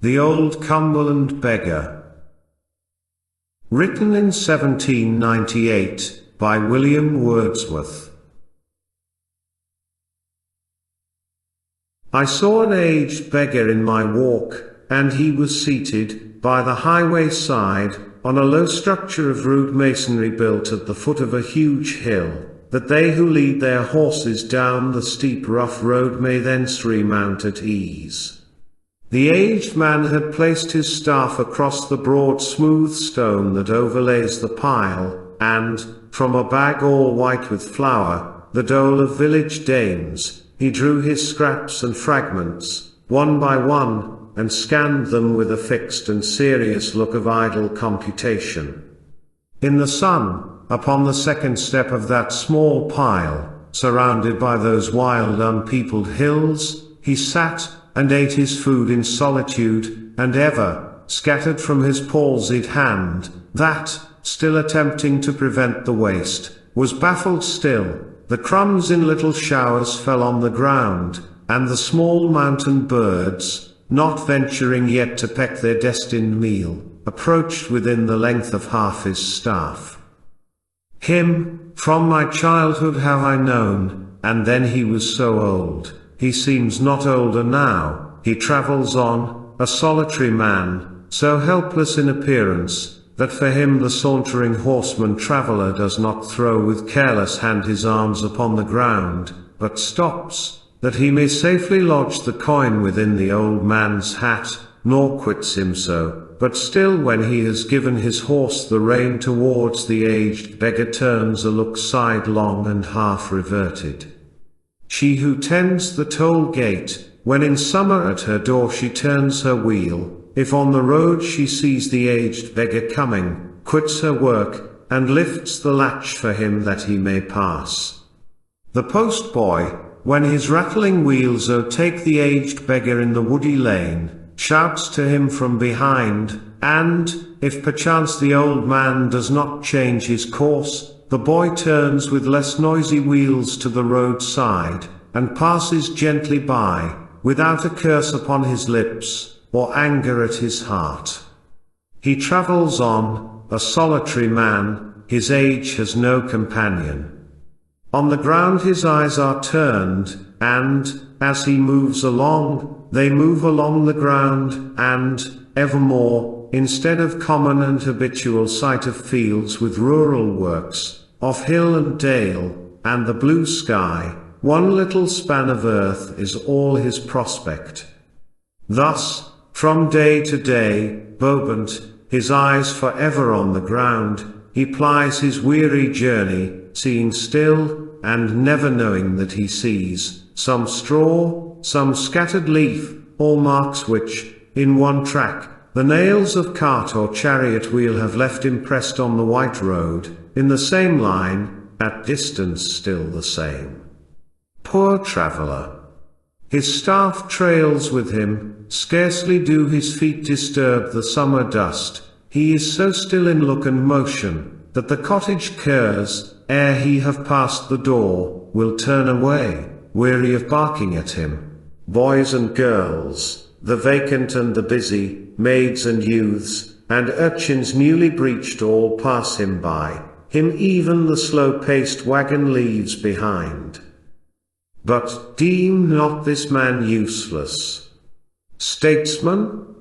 The Old Cumberland Beggar. Written in 1798, by William Wordsworth. I saw an aged beggar in my walk, and he was seated, by the highway side, on a low structure of rude masonry built at the foot of a huge hill, that they who lead their horses down the steep rough road may thence remount at ease. The aged man had placed his staff across the broad smooth stone that overlays the pile, and, from a bag all white with flour, the dole of village dames, he drew his scraps and fragments, one by one, and scanned them with a fixed and serious look of idle computation. In the sun, upon the second step of that small pile, surrounded by those wild unpeopled hills, he sat, and ate his food in solitude, and ever, scattered from his palsied hand, that, still attempting to prevent the waste, was baffled still. The crumbs in little showers fell on the ground, and the small mountain birds, not venturing yet to peck their destined meal, approached within the length of half his staff. Him, from my childhood have I known, and then he was so old. He seems not older now. He travels on, a solitary man, so helpless in appearance, that for him the sauntering horseman traveller does not throw with careless hand his arms upon the ground, but stops, that he may safely lodge the coin within the old man's hat, nor quits him so, but still when he has given his horse the rein towards the aged beggar turns a look sidelong and half reverted. She who tends the toll gate, when in summer at her door she turns her wheel, if on the road she sees the aged beggar coming, quits her work, and lifts the latch for him that he may pass. The postboy, when his rattling wheels o'ertake the aged beggar in the woody lane, shouts to him from behind, and, if perchance the old man does not change his course, the boy turns with less noisy wheels to the roadside, and passes gently by, without a curse upon his lips, or anger at his heart. He travels on, a solitary man, his age has no companion. On the ground his eyes are turned, and, as he moves along, they move along the ground, and, evermore, instead of common and habitual sight of fields with rural works, of hill and dale, and the blue sky, one little span of earth is all his prospect. Thus, from day to day, bobant, his eyes for ever on the ground, he plies his weary journey, seeing still, and never knowing that he sees, some straw, some scattered leaf, all marks which, in one track, the nails of cart or chariot wheel have left impressed on the white road, in the same line, at distance still the same. Poor traveller! His staff trails with him, scarcely do his feet disturb the summer dust, he is so still in look and motion, that the cottage curs, ere he have passed the door, will turn away, weary of barking at him. Boys and girls, the vacant and the busy, maids and youths, and urchins newly breeched all pass him by, him even the slow-paced wagon leaves behind. But deem not this man useless. Statesman?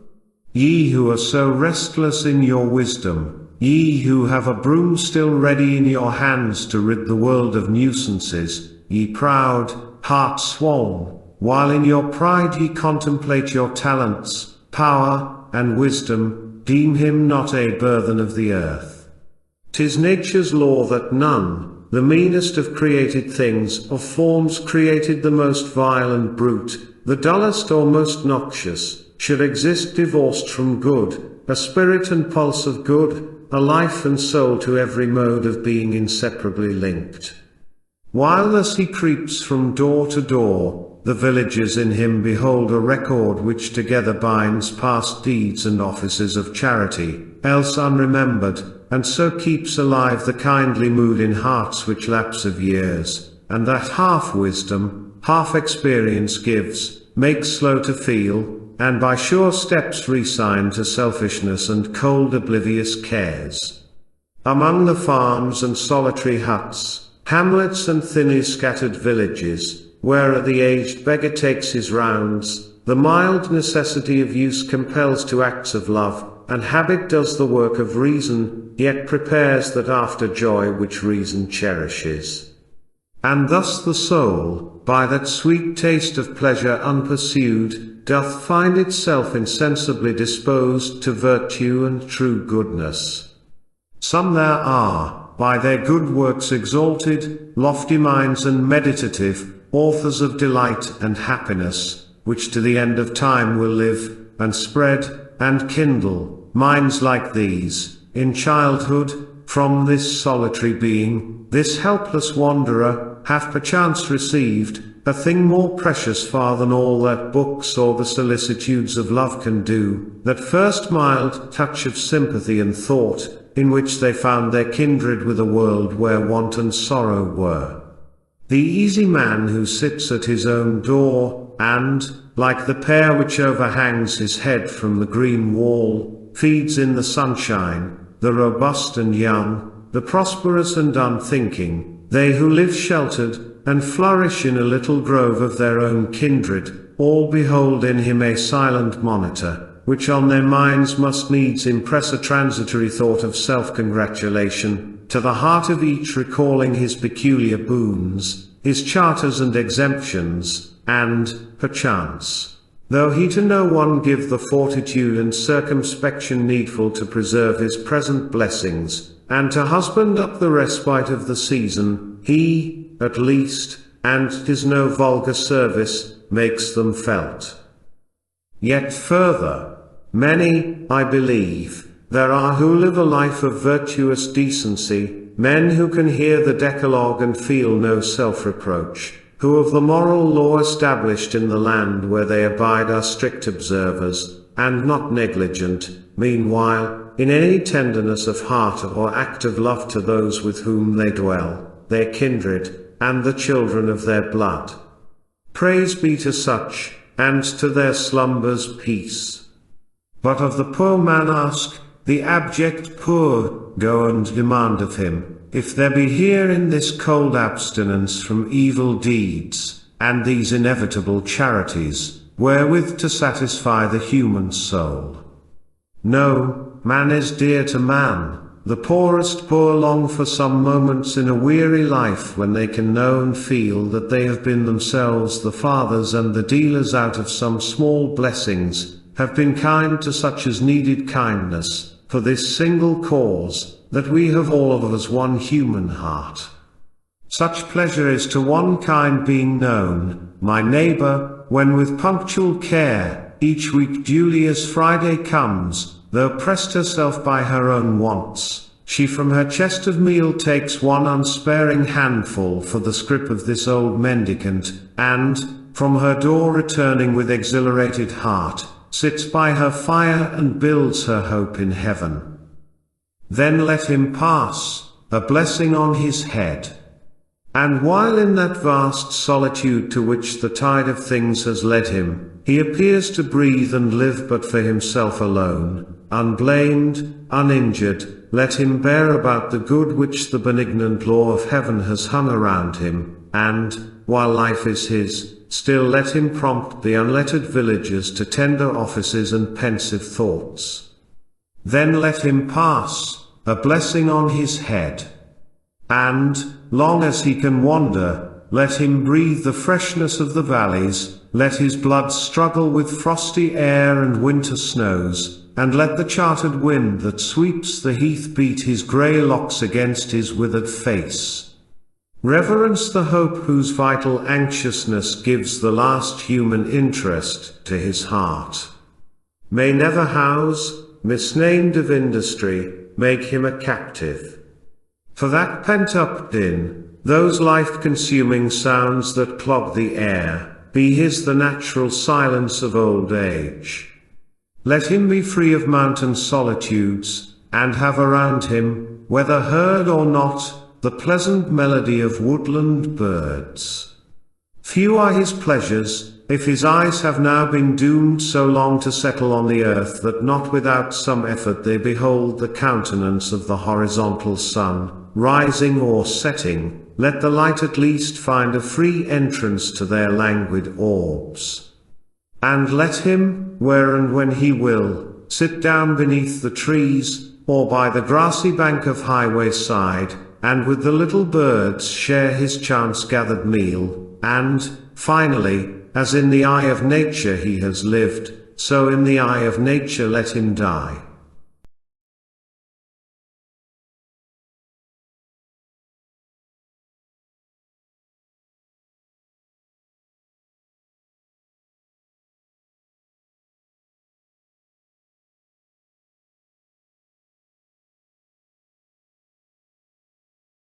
Ye who are so restless in your wisdom, ye who have a broom still ready in your hands to rid the world of nuisances, ye proud, heart-swoln, while in your pride ye contemplate your talents, power, and wisdom, deem him not a burthen of the earth. 'Tis nature's law that none, the meanest of created things, of forms created the most vile and brute, the dullest or most noxious, should exist divorced from good, a spirit and pulse of good, a life and soul to every mode of being inseparably linked. While thus he creeps from door to door, the villagers in him behold a record which together binds past deeds and offices of charity, else unremembered, and so keeps alive the kindly mood in hearts which lapse of years, and that half wisdom, half experience gives, makes slow to feel, and by sure steps resigned to selfishness and cold oblivious cares. Among the farms and solitary huts, hamlets and thinly scattered villages, where the aged beggar takes his rounds, the mild necessity of use compels to acts of love, and habit does the work of reason, yet prepares that after joy which reason cherishes. And thus the soul, by that sweet taste of pleasure unpursued, doth find itself insensibly disposed to virtue and true goodness. Some there are, by their good works exalted, lofty minds and meditative, authors of delight and happiness, which to the end of time will live, and spread, and kindle, minds like these, in childhood, from this solitary being, this helpless wanderer, have perchance received, a thing more precious far than all that books or the solicitudes of love can do, that first mild touch of sympathy and thought, in which they found their kindred with a world where want and sorrow were. The easy man who sits at his own door, and, like the pear which overhangs his head from the green wall, feeds in the sunshine, the robust and young, the prosperous and unthinking, they who live sheltered, and flourish in a little grove of their own kindred, all behold in him a silent monitor, which on their minds must needs impress a transitory thought of self-congratulation, to the heart of each recalling his peculiar boons, his charters and exemptions, and, perchance, though he to no one give the fortitude and circumspection needful to preserve his present blessings, and to husband up the respite of the season, he, at least, and 'tis no vulgar service, makes them felt. Yet further, many, I believe, there are who live a life of virtuous decency, men who can hear the Decalogue and feel no self-reproach, who of the moral law established in the land where they abide are strict observers, and not negligent, meanwhile, in any tenderness of heart or act of love to those with whom they dwell, their kindred, and the children of their blood. Praise be to such, and to their slumbers peace. But of the poor man ask, the abject poor, go and demand of him, if there be here in this cold abstinence from evil deeds, and these inevitable charities, wherewith to satisfy the human soul. No, man is dear to man. The poorest poor long for some moments in a weary life when they can know and feel that they have been themselves the fathers and the dealers out of some small blessings, have been kind to such as needed kindness, for this single cause, that we have all of us one human heart. Such pleasure is to one kind being known, my neighbor, when with punctual care, each week duly as Friday comes, though pressed herself by her own wants, she from her chest of meal takes one unsparing handful for the scrip of this old mendicant, and, from her door returning with exhilarated heart, sits by her fire and builds her hope in heaven. Then let him pass, a blessing on his head. And while in that vast solitude to which the tide of things has led him, he appears to breathe and live but for himself alone, unblamed, uninjured, let him bear about the good which the benignant law of heaven has hung around him, and, while life is his, still let him prompt the unlettered villagers to tender offices and pensive thoughts. Then let him pass, a blessing on his head. And, long as he can wander, let him breathe the freshness of the valleys, let his blood struggle with frosty air and winter snows, and let the chartered wind that sweeps the heath beat his grey locks against his withered face. Reverence the hope whose vital anxiousness gives the last human interest to his heart. May never house, misnamed of industry, make him a captive. For that pent-up din, those life-consuming sounds that clog the air, be his the natural silence of old age. Let him be free of mountain solitudes, and have around him, whether heard or not, the pleasant melody of woodland birds. Few are his pleasures, if his eyes have now been doomed so long to settle on the earth that not without some effort they behold the countenance of the horizontal sun, rising or setting, let the light at least find a free entrance to their languid orbs. And let him, where and when he will, sit down beneath the trees, or by the grassy bank of highway side, and with the little birds share his chance-gathered meal, and, finally, as in the eye of nature he has lived, so in the eye of nature let him die.